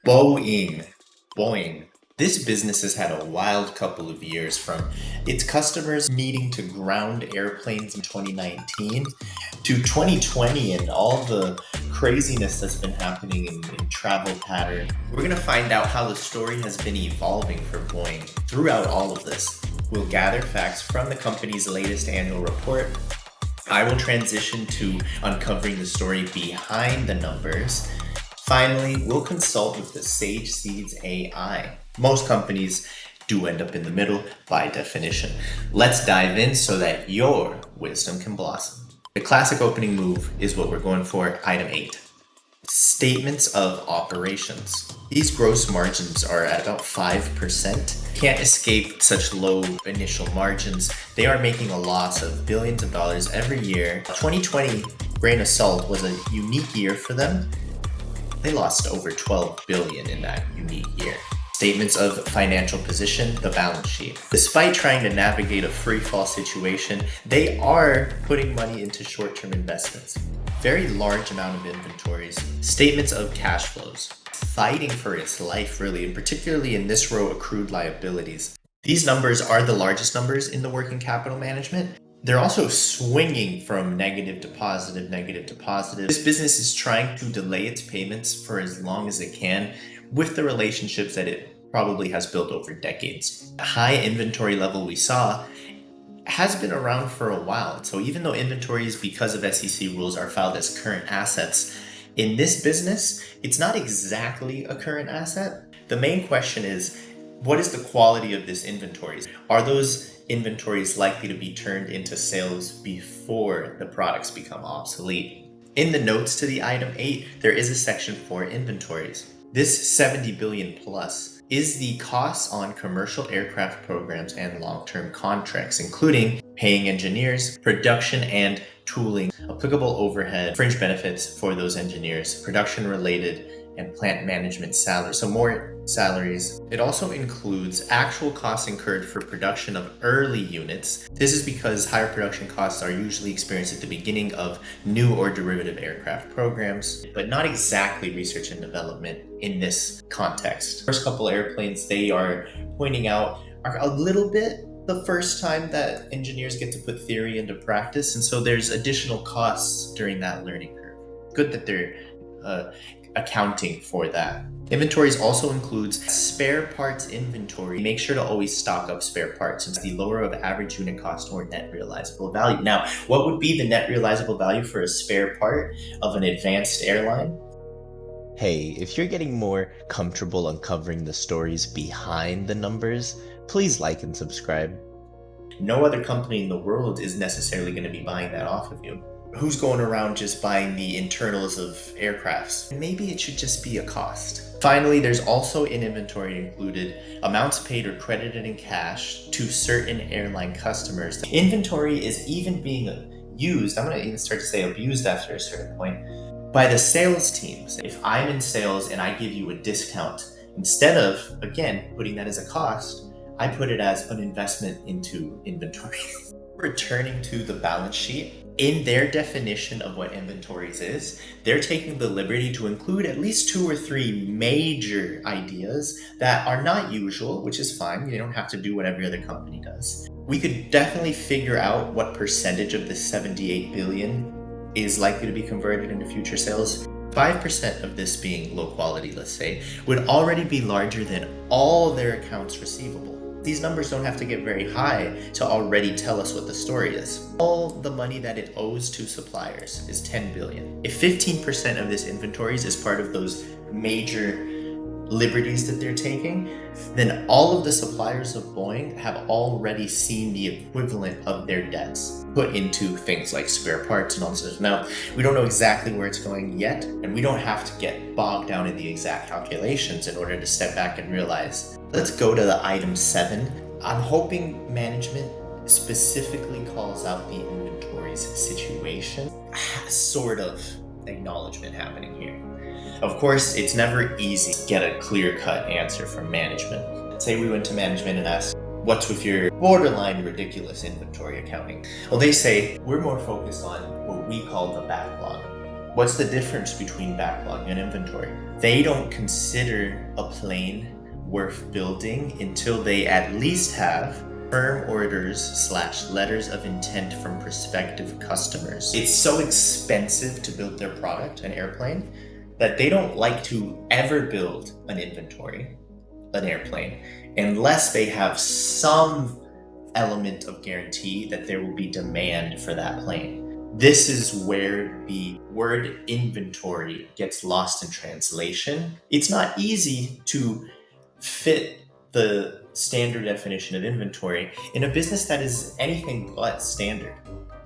Boeing. Boeing. This business has had a wild couple of years, from its customers needing to ground airplanes in 2019 to 2020 and all the craziness that's been happening in travel pattern. We're going to find out how the story has been evolving for Boeing throughout all of this. We'll gather facts from the company's latest annual report. I will transition to uncovering the story behind the numbers. Finally, we'll consult with the Sage Seeds AI. Most companies do end up in the middle by definition. Let's dive in so that your wisdom can blossom. The classic opening move is what we're going for, item 8. Statements of operations. These gross margins are at about 5%. Can't escape such low initial margins. They are making a loss of billions of dollars every year. 2020, grain of salt, was a unique year for them. They lost over 12 billion in that unique year. Statements of financial position, the balance sheet. Despite trying to navigate a free fall situation, they are putting money into short-term investments. Very large amount of inventories. Statements of cash flows. Fighting for its life, really, and particularly in this row, accrued liabilities. These numbers are the largest numbers in the working capital management. They're also swinging from negative to positive, negative to positive. This business is trying to delay its payments for as long as it can with the relationships that it probably has built over decades. The high inventory level we saw has been around for a while. So even though inventories, because of SEC rules, are filed as current assets, in this business, it's not exactly a current asset. The main question is, what is the quality of this inventory? Are those inventories likely to be turned into sales before the products become obsolete? In the notes to the item 8, there is a section for inventories. This 70 billion plus is the costs on commercial aircraft programs and long-term contracts, including paying engineers, production and tooling, applicable overhead, fringe benefits for those engineers, production-related and plant management salaries, so more salaries. It also includes actual costs incurred for production of early units. This is because higher production costs are usually experienced at the beginning of new or derivative aircraft programs, but not exactly research and development in this context. First couple airplanes they are pointing out are a little bit the first time that engineers get to put theory into practice, and so there's additional costs during that learning curve. Good that they're accounting for that. Inventories also includes spare parts inventory. Make sure to always stock up spare parts, since the lower of average unit cost or net realizable value. Now, what would be the net realizable value for a spare part of an advanced airline? Hey, if you're getting more comfortable uncovering the stories behind the numbers, please like and subscribe. No other company in the world is necessarily going to be buying that off of you. Who's going around just buying the internals of aircrafts? Maybe it should just be a cost. Finally, there's also in inventory included amounts paid or credited in cash to certain airline customers. Inventory is even being used, I'm going to even start to say abused after a certain point, by the sales teams. If I'm in sales and I give you a discount, instead of, again, putting that as a cost, I put it as an investment into inventory. Returning to the balance sheet, in their definition of what inventories is, they're taking the liberty to include at least 2 or 3 major ideas that are not usual, which is fine. You don't have to do what every other company does. We could definitely figure out what percentage of the 78 billion is likely to be converted into future sales. 5% of this being low quality, let's say, would already be larger than all their accounts receivable. These numbers don't have to get very high to already tell us what the story is. All the money that it owes to suppliers is 10 billion. If 15% of this inventories is part of those major liberties that they're taking, then all of the suppliers of Boeing have already seen the equivalent of their debts put into things like spare parts and all this stuff. Now, we don't know exactly where it's going yet, and we don't have to get bogged down in the exact calculations in order to step back and realize. Let's go to the item 7. I'm hoping management specifically calls out the inventories situation. Sort of acknowledgement happening here. Of course, it's never easy to get a clear-cut answer from management. Say we went to management and asked, what's with your borderline ridiculous inventory accounting? Well, they say, we're more focused on what we call the backlog. What's the difference between backlog and inventory? They don't consider a plane worth building until they at least have firm orders / letters of intent from prospective customers. It's so expensive to build their product, an airplane, that they don't like to ever build an airplane, unless they have some element of guarantee that there will be demand for that plane. This is where the word inventory gets lost in translation. It's not easy to fit the standard definition of inventory in a business that is anything but standard.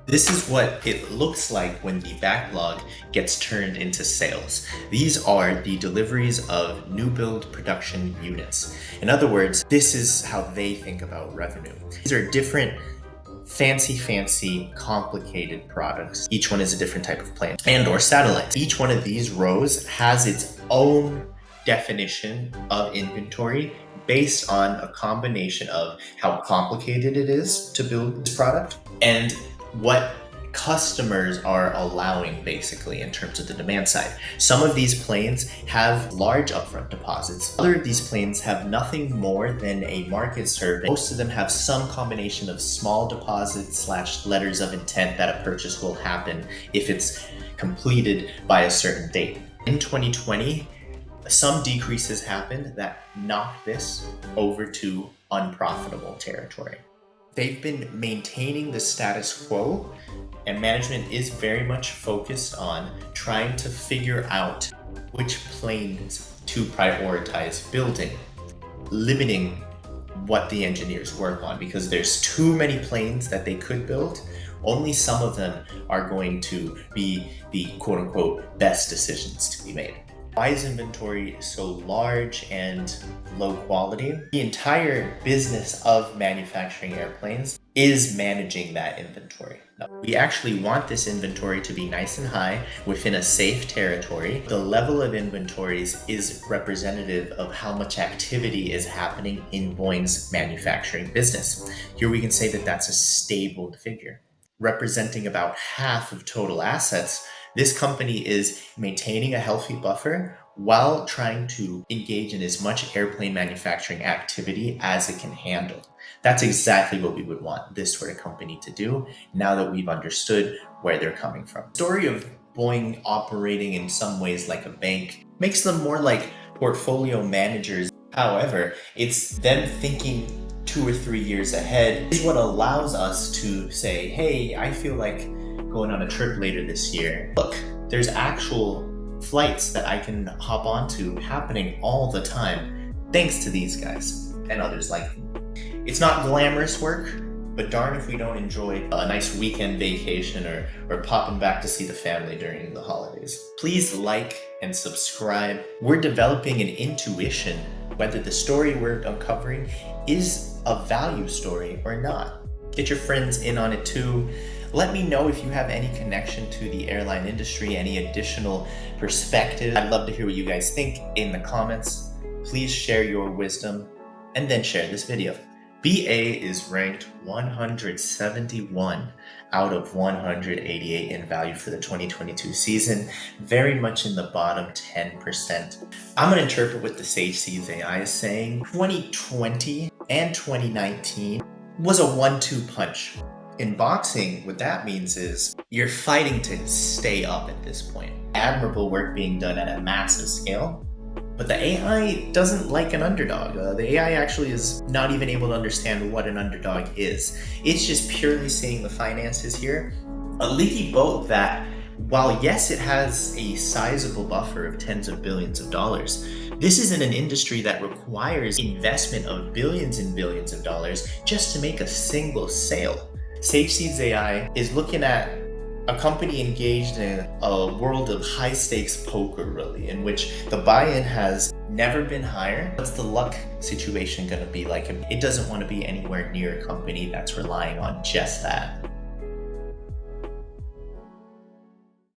This is what it looks like when the backlog gets turned into sales. These are the deliveries of new build production units. In other words, this is how they think about revenue. These are different fancy, complicated products. Each one is a different type of plane and or satellite. Each one of these rows has its own definition of inventory based on a combination of how complicated it is to build this product and what customers are allowing, basically, in terms of the demand side. Some of these planes have large upfront deposits. Other of these planes have nothing more than a market survey. Most of them have some combination of small deposits / letters of intent that a purchase will happen if it's completed by a certain date. In 2020, some decreases happened that knocked this over to unprofitable territory. They've been maintaining the status quo, and management is very much focused on trying to figure out which planes to prioritize building, limiting what the engineers work on, because there's too many planes that they could build. Only some of them are going to be the quote-unquote best decisions to be made. Why is inventory so large and low quality? The entire business of manufacturing airplanes is managing that inventory. We actually want this inventory to be nice and high within a safe territory. The level of inventories is representative of how much activity is happening in Boeing's manufacturing business. Here we can say that that's a stable figure. Representing about half of total assets, this company is maintaining a healthy buffer while trying to engage in as much airplane manufacturing activity as it can handle. That's exactly what we would want this sort of company to do now that we've understood where they're coming from. The story of Boeing operating in some ways like a bank makes them more like portfolio managers. However, it's them thinking 2 or 3 years ahead is what allows us to say, hey, I feel like going on a trip later this year. Look, there's actual flights that I can hop onto happening all the time, thanks to these guys and others like them. It's not glamorous work, but darn if we don't enjoy a nice weekend vacation or popping back to see the family during the holidays. Please like and subscribe. We're developing an intuition whether the story we're uncovering is a value story or not. Get your friends in on it too. Let me know if you have any connection to the airline industry, any additional perspective. I'd love to hear what you guys think in the comments. Please share your wisdom and then share this video. BA is ranked 171 out of 188 in value for the 2022 season, very much in the bottom 10%. I'm going to interpret what the Sage Seeds AI is saying. 2020 and 2019 was a 1-2 punch. In boxing, what that means is you're fighting to stay up at this point. Admirable work being done at a massive scale, but the AI doesn't like an underdog. The AI actually is not even able to understand what an underdog is. It's just purely seeing the finances here. A leaky boat that, while yes, it has a sizable buffer of tens of billions of dollars, this isn't an industry that requires investment of billions and billions of dollars just to make a single sale. Sage Seeds AI is looking at a company engaged in a world of high-stakes poker, really, in which the buy-in has never been higher. What's the luck situation going to be like? It doesn't want to be anywhere near a company that's relying on just that.